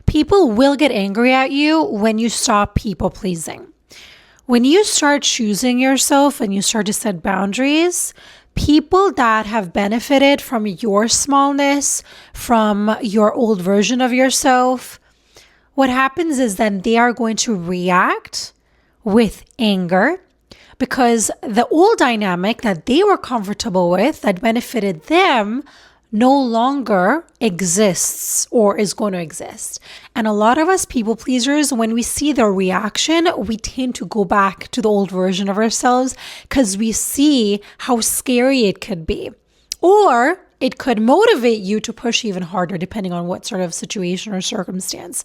People will get angry at you when you stop people pleasing. When you start choosing yourself and you start to set boundaries, people that have benefited from your smallness, from your old version of yourself, what happens is then they are going to react with anger because the old dynamic that they were comfortable with, that benefited them, no longer exists or is going to exist. And a lot of us people pleasers, when we see their reaction, we tend to go back to the old version of ourselves because we see how scary it could be. Or it could motivate you to push even harder depending on what sort of situation or circumstance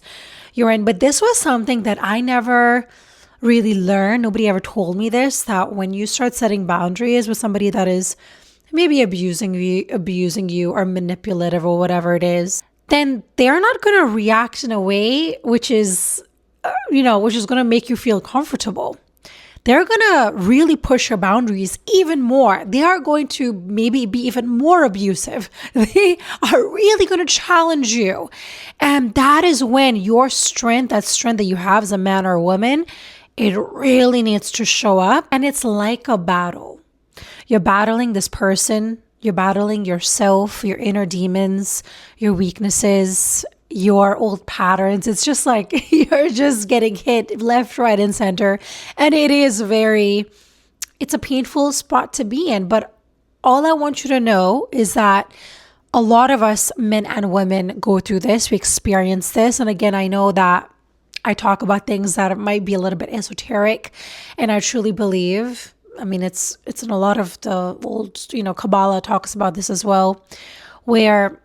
you're in. But this was something that I never really learned. Nobody ever told me this, that when you start setting boundaries with somebody that is maybe abusing you or manipulative or whatever it is, then they're not going to react in a way which is, which is going to make you feel comfortable. They're going to really push your boundaries even more. They are going to maybe be even more abusive. They are really going to challenge you. And that is when your strength, that strength that you have as a man or a woman, it really needs to show up. And it's like a battle. You're battling this person, you're battling yourself, your inner demons, your weaknesses, your old patterns. It's just like you're just getting hit left, right, and center. And it's a painful spot to be in. But all I want you to know is that a lot of us men and women go through this, we experience this. And again, I know that I talk about things that might be a little bit esoteric, and I truly believe, it's in a lot of the old, Kabbalah talks about this as well, where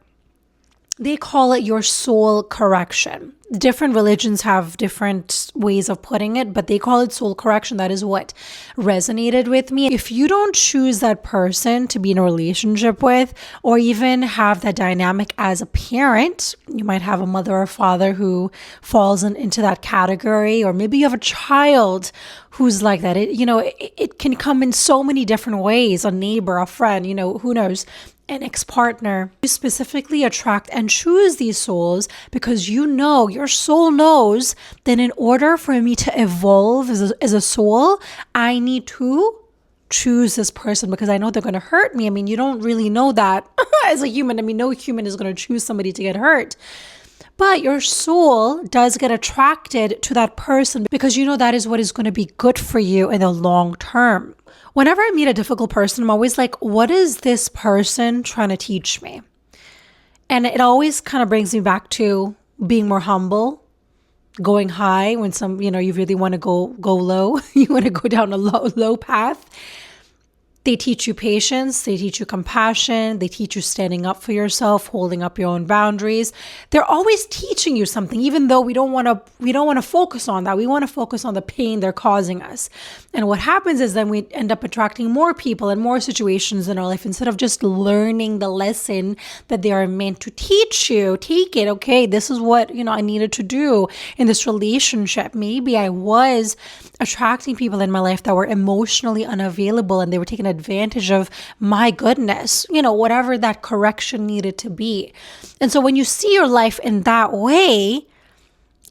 they call it your soul correction. Different religions have different ways of putting it, but they call it soul correction. That is what resonated with me. If you don't choose that person to be in a relationship with, or even have that dynamic as a parent, you might have a mother or father who falls into that category, or maybe you have a child who's like that. It can come in so many different ways, a neighbor, a friend, who knows, an ex-partner. You specifically attract and choose these souls because your soul knows that in order for me to evolve as a soul, I need to choose this person because I know they're going to hurt me. You don't really know that as a human. No human is going to choose somebody to get hurt. But your soul does get attracted to that person because that is what is going to be good for you in the long term. Whenever I meet a difficult person, I'm always like, what is this person trying to teach me? And it always kind of brings me back to being more humble, going high when you really want to go low. You want to go down a low path. They teach you patience, they teach you compassion, they teach you standing up for yourself, holding up your own boundaries. They're always teaching you something, even though we don't want to focus on that. We want to focus on the pain they're causing us. And what happens is then we end up attracting more people and more situations in our life instead of just learning the lesson that they are meant to teach you. Take it, okay, this is what, I needed to do in this relationship. Maybe I was attracting people in my life that were emotionally unavailable and they were taking advantage of my goodness, whatever that correction needed to be. And so when you see your life in that way,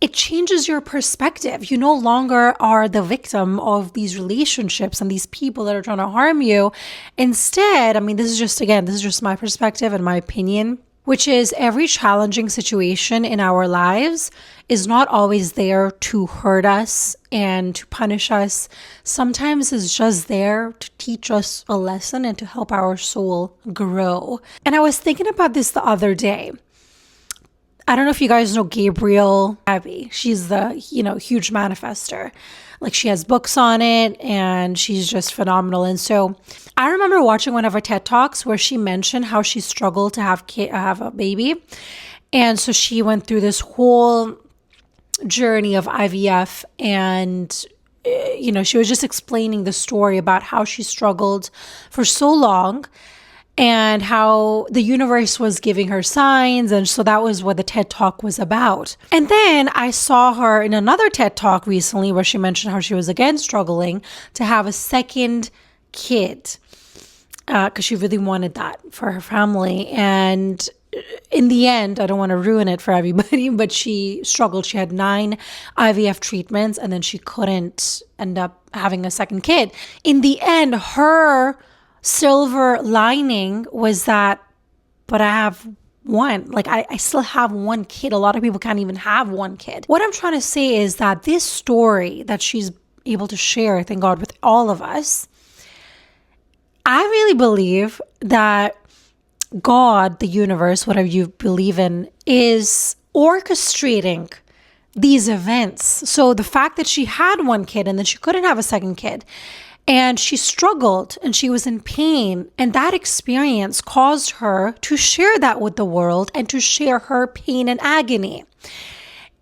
it changes your perspective. You no longer are the victim of these relationships and these people that are trying to harm you. Instead, this is just my perspective and my opinion, which is every challenging situation in our lives is not always there to hurt us and to punish us. Sometimes it's just there to teach us a lesson and to help our soul grow. And I was thinking about this the other day. I don't know if you guys know Gabrielle Abbey. She's the, huge manifester. Like, she has books on it and she's just phenomenal. And so I remember watching one of her TED Talks where she mentioned how she struggled to have a baby. And so she went through this whole journey of IVF, and she was just explaining the story about how she struggled for so long and how the universe was giving her signs. And so that was what the TED Talk was about. And then I saw her in another TED Talk recently where she mentioned how she was again struggling to have a second kid because she really wanted that for her family. And in the end, I don't want to ruin it for everybody, but she struggled. She had 9 IVF treatments and then she couldn't end up having a second kid. In the end, her silver lining was that, but I have one. Like I still have one kid. A lot of people can't even have one kid. What I'm trying to say is that this story that she's able to share, thank God, with all of us, I really believe that God, the universe, whatever you believe in, is orchestrating these events. So the fact that she had one kid and then she couldn't have a second kid, and she struggled and she was in pain, and that experience caused her to share that with the world and to share her pain and agony.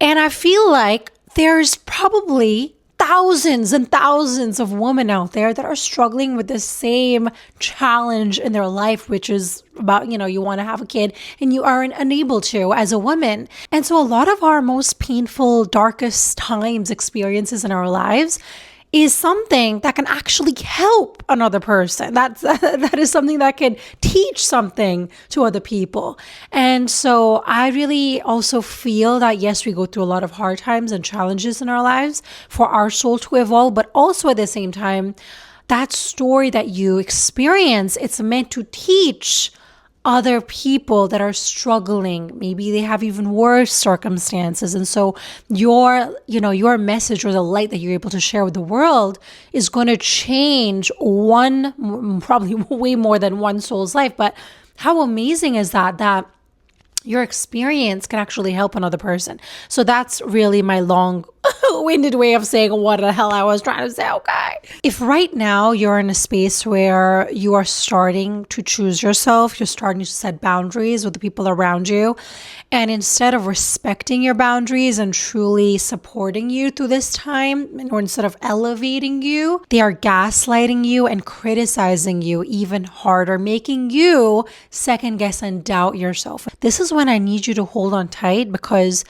And I feel like there's probably thousands and thousands of women out there that are struggling with the same challenge in their life, which is about, you want to have a kid and you aren't unable to as a woman. And so a lot of our most painful, darkest times, experiences in our lives is something that can actually help another person. That is something that can teach something to other people. And so I really also feel that, yes, we go through a lot of hard times and challenges in our lives for our soul to evolve, but also at the same time, that story that you experience, it's meant to teach other people that are struggling. Maybe they have even worse circumstances. And so your message or the light that you're able to share with the world is going to change probably way more than one soul's life. But how amazing is that your experience can actually help another person. So that's really my long-winded way of saying what the hell I was trying to say. Okay. If right now you're in a space where you are starting to choose yourself, you're starting to set boundaries with the people around you, and instead of respecting your boundaries and truly supporting you through this time, or instead of elevating you, they are gaslighting you and criticizing you even harder, making you second guess and doubt yourself. This is when I need you to hold on tight, because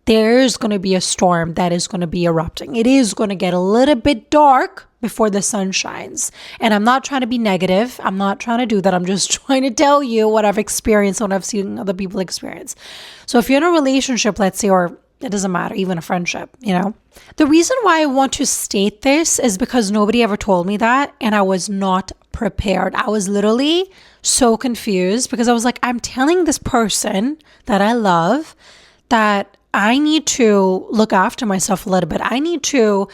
there's going to be a storm that is going to be erupting. It is going to get a little bit dark before the sun shines. And I'm not trying to be negative. I'm not trying to do that. I'm just trying to tell you what I've experienced and what I've seen other people experience. So if you're in a relationship, let's say, or it doesn't matter, even a friendship, the reason why I want to state this is because nobody ever told me that, and I was not prepared. I was literally so confused because I was like, I'm telling this person that I love that I need to look after myself a little bit. I need to,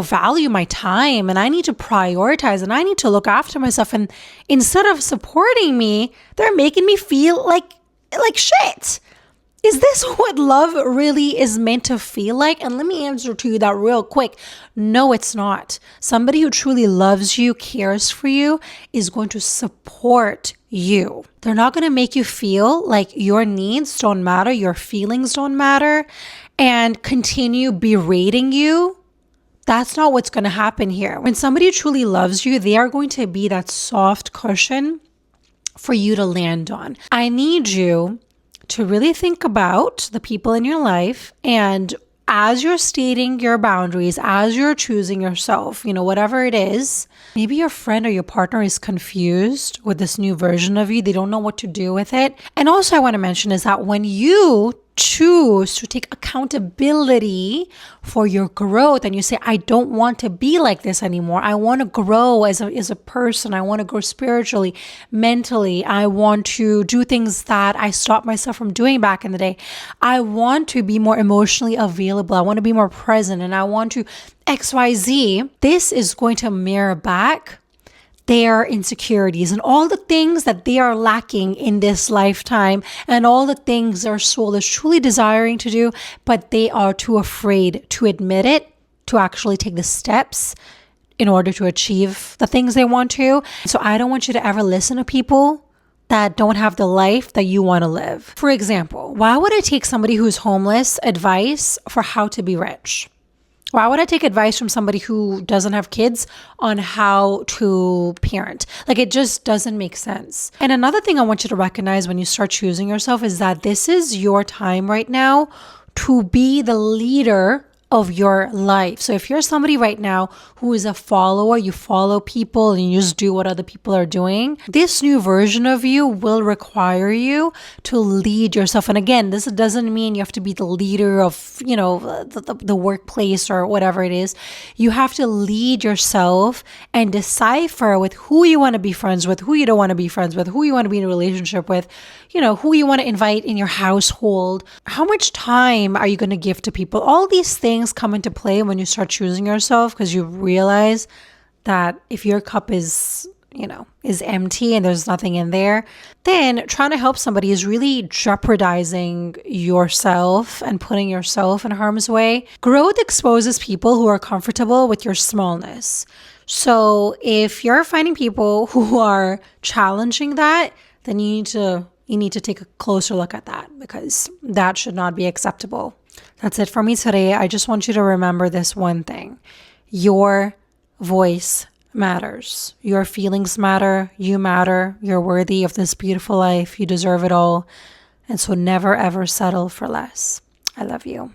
value my time, and I need to prioritize, and I need to look after myself. And instead of supporting me, they're making me feel like shit. Is this what love really is meant to feel like? And let me answer to you that real quick. No, it's not. Somebody who truly loves you, cares for you, is going to support you. They're not going to make you feel like your needs don't matter, your feelings don't matter, and continue berating you. That's not what's going to happen here. When somebody truly loves you, they are going to be that soft cushion for you to land on. I need you to really think about the people in your life, and as you're stating your boundaries, as you're choosing yourself, whatever it is, maybe your friend or your partner is confused with this new version of you. They don't know what to do with it. And also I want to mention is that when you choose to take accountability for your growth and you say, I don't want to be like this anymore. I want to grow as a person. I want to grow spiritually, mentally. I want to do things that I stopped myself from doing back in the day. I want to be more emotionally available. I want to be more present, and I want to XYZ. This is going to mirror back their insecurities and all the things that they are lacking in this lifetime, and all the things their soul is truly desiring to do, but they are too afraid to admit it, to actually take the steps in order to achieve the things they want to. So I don't want you to ever listen to people that don't have the life that you want to live. For example, why would I take somebody who's homeless advice for how to be rich? Why would I take advice from somebody who doesn't have kids on how to parent? It just doesn't make sense. And another thing I want you to recognize when you start choosing yourself is that this is your time right now to be the leader of your life. So if you're somebody right now who is a follower, you follow people and you just do what other people are doing, this new version of you will require you to lead yourself. And again, this doesn't mean you have to be the leader of, the workplace or whatever it is. You have to lead yourself and decipher with who you want to be friends with, who you don't want to be friends with, who you want to be in a relationship with, who you want to invite in your household. How much time are you going to give to people? All these things come into play when you start choosing yourself, because you realize that if your cup is empty and there's nothing in there, then trying to help somebody is really jeopardizing yourself and putting yourself in harm's way. Growth exposes people who are comfortable with your smallness. So if you're finding people who are challenging that, then you need to take a closer look at that, because that should not be acceptable. That's it for me today. I just want you to remember this one thing. Your voice matters. Your feelings matter. You matter. You're worthy of this beautiful life. You deserve it all. And so never, ever settle for less. I love you.